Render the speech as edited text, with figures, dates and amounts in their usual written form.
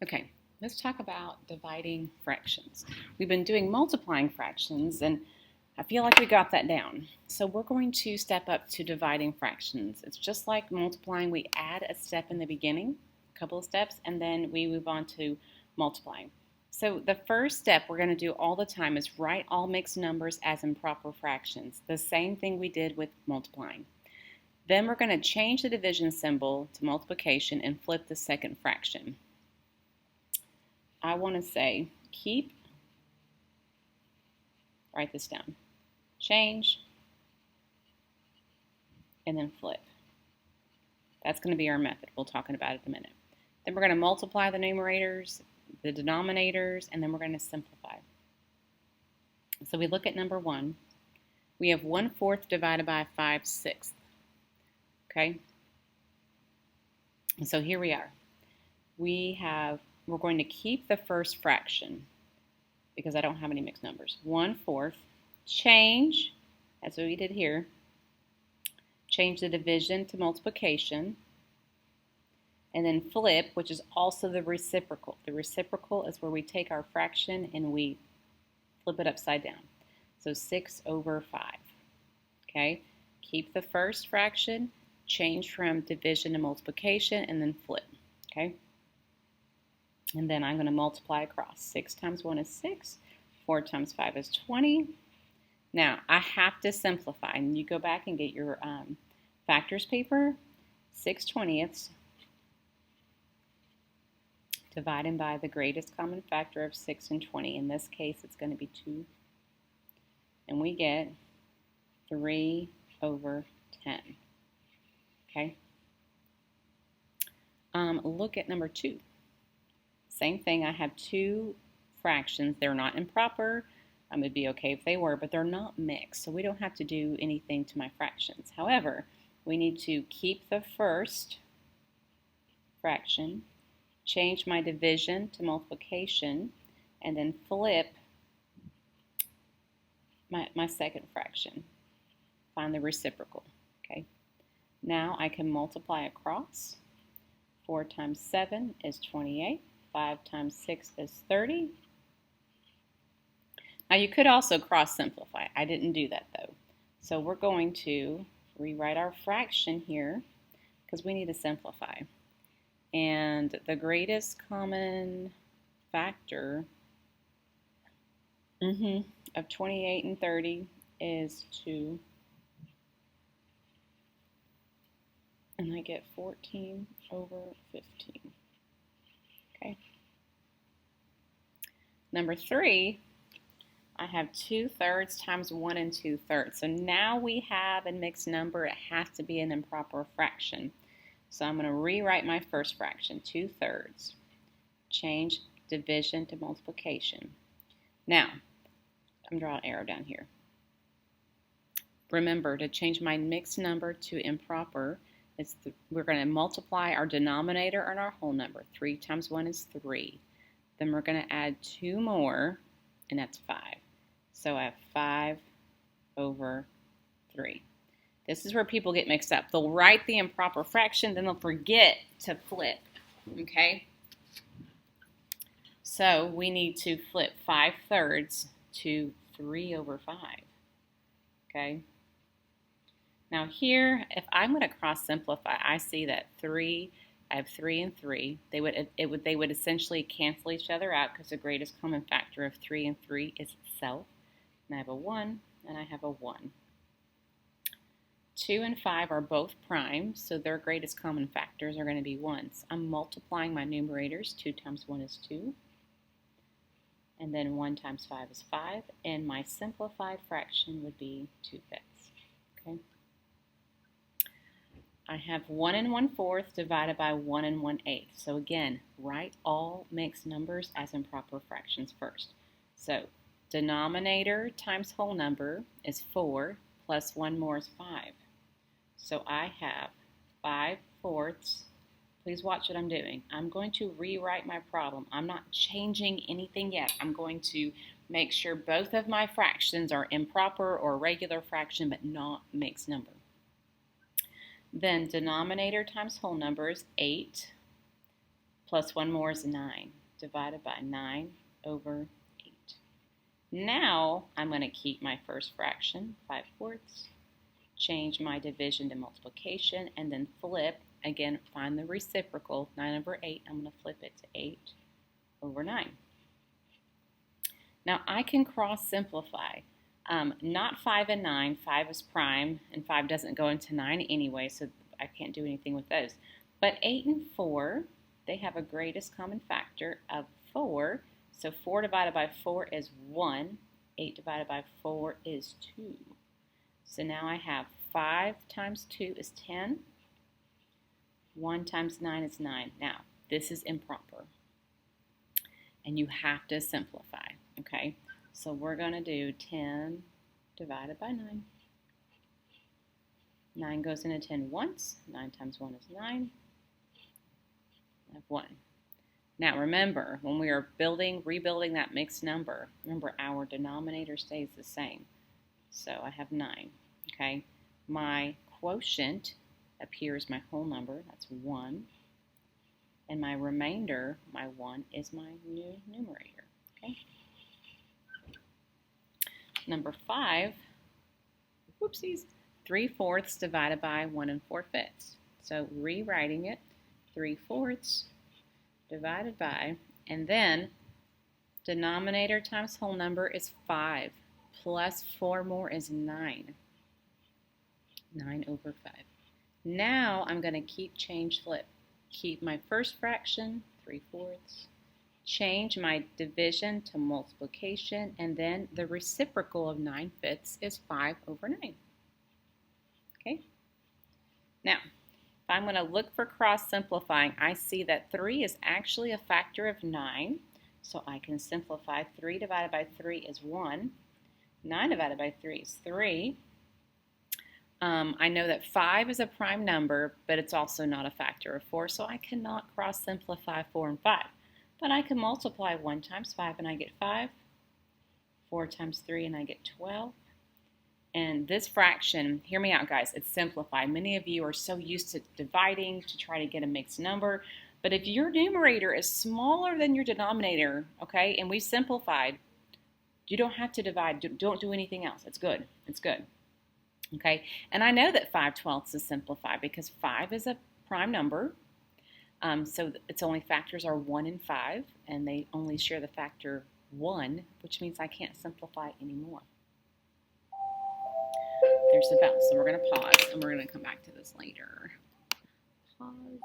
Okay, let's talk about dividing fractions. We've been doing multiplying fractions, and I feel like we got that down. So we're going to step up to dividing fractions. It's just like multiplying. We add a step in the beginning, a couple of steps, and then we move on to multiplying. So the first step we're going to do all the time is write all mixed numbers as improper fractions. The same thing we did with multiplying. Then we're going to change the division symbol to multiplication and flip the second fraction. I want to say keep, write this down, change, and then flip. That's going to be our method. We'll talk about it in a minute. Then we're going to multiply the numerators, the denominators, and then we're going to simplify. So we look at number 1. We have 1/4 divided by 5/6. Okay? And so here we are. We're going to keep the first fraction because I don't have any mixed numbers. 1/4, change, that's what we did here. Change the division to multiplication, and then flip, which is also the reciprocal. The reciprocal is where we take our fraction and we flip it upside down. So 6/5. Okay, keep the first fraction, change from division to multiplication, and then flip. Okay, and then I'm going to multiply across. 6 times 1 is 6, 4 times 5 is 20. Now, I have to simplify, and you go back and get your factors paper. 6/20 divided by the greatest common factor of 6 and 20. In this case, it's going to be 2. And we get 3/10. Okay? Look at number 2. Same thing, I have 2 fractions. They're not improper. It would be okay if they were, but they're not mixed, so we don't have to do anything to my fractions. However, we need to keep the first fraction, change my division to multiplication, and then flip my second fraction. Find the reciprocal. Okay. Now I can multiply across. 4 times 7 is 28. 5 times 6 is 30. Now you could also cross simplify. I didn't do that though. So we're going to rewrite our fraction here because we need to simplify. And the greatest common factor of 28 and 30 is 2. And I get 14/15. Okay. Number 3, I have 2/3 times 1 2/3. So now we have a mixed number. It has to be an improper fraction. So I'm going to rewrite my first fraction, 2/3. Change division to multiplication. Now, I'm drawing an arrow down here. Remember, to change my mixed number to improper, we're going to multiply our denominator and our whole number. 3 times 1 is 3. Then we're going to add 2 more, and that's 5. So I have 5/3. This is where people get mixed up. They'll write the improper fraction, then they'll forget to flip. Okay? So we need to flip 5/3 to 3/5. Okay? Now here, if I'm going to cross simplify, I see that I have 3 and 3. They would essentially cancel each other out because the greatest common factor of 3 and 3 is itself. And I have a 1 and I have a 1. 2 and 5 are both prime, so their greatest common factors are going to be 1s. I'm multiplying my numerators. 2 times 1 is 2. And then 1 times 5 is 5. And my simplified fraction would be 2/5. Okay. I have 1 1/4 divided by 1 1/8. So again, write all mixed numbers as improper fractions first. So denominator times whole number is 4, plus 1 more is 5. So I have 5/4. Please watch what I'm doing. I'm going to rewrite my problem. I'm not changing anything yet. I'm going to make sure both of my fractions are improper or regular fraction, but not mixed number. Then denominator times whole number is 8, plus 1 more is 9, divided by 9 over 8. Now I'm going to keep my first fraction, 5/4, change my division to multiplication, and then flip. Again, find the reciprocal, 9 over 8. I'm going to flip it to 8 over 9. Now I can cross simplify. Not 5 and 9. 5 is prime, and 5 doesn't go into 9 anyway, so I can't do anything with those. But 8 and 4, they have a greatest common factor of 4. So 4 divided by 4 is 1. 8 divided by 4 is 2. So now I have 5 times 2 is 10. 1 times 9 is 9. Now, this is improper. And you have to simplify, okay? So we're going to do 10 divided by 9. 9 goes into 10 once. 9 times 1 is 9. I have 1. Now remember, when we are rebuilding that mixed number, remember our denominator stays the same. So I have 9, okay? My quotient up here is my whole number, that's 1. And my remainder, my 1, is my new numerator, okay? Number 5, whoopsies, 3/4 divided by 1 4/5. So rewriting it, 3/4 divided by, and then denominator times whole number is 5, plus 4 more is 9. 9 over 5. Now I'm going to change flip. Keep my first fraction, 3/4, change my division to multiplication, and then the reciprocal of 9/5 is 5 over 9. Okay? Now, if I'm going to look for cross simplifying, I see that 3 is actually a factor of 9, so I can simplify. 3 divided by 3 is 1. 9 divided by 3 is 3. I know that 5 is a prime number, but it's also not a factor of 4, so I cannot cross simplify 4 and 5. But I can multiply 1 times 5 and I get 5, 4 times 3 and I get 12. And this fraction, hear me out guys, it's simplified. Many of you are so used to dividing to try to get a mixed number, but if your numerator is smaller than your denominator, okay, and we simplified, you don't have to divide, don't do anything else. It's good, it's good. Okay, and I know that 5/12 is simplified because 5 is a prime number, so its only factors are 1 and 5, and they only share the factor 1, which means I can't simplify anymore. There's the bell, so we're going to pause, and we're going to come back to this later. Pause.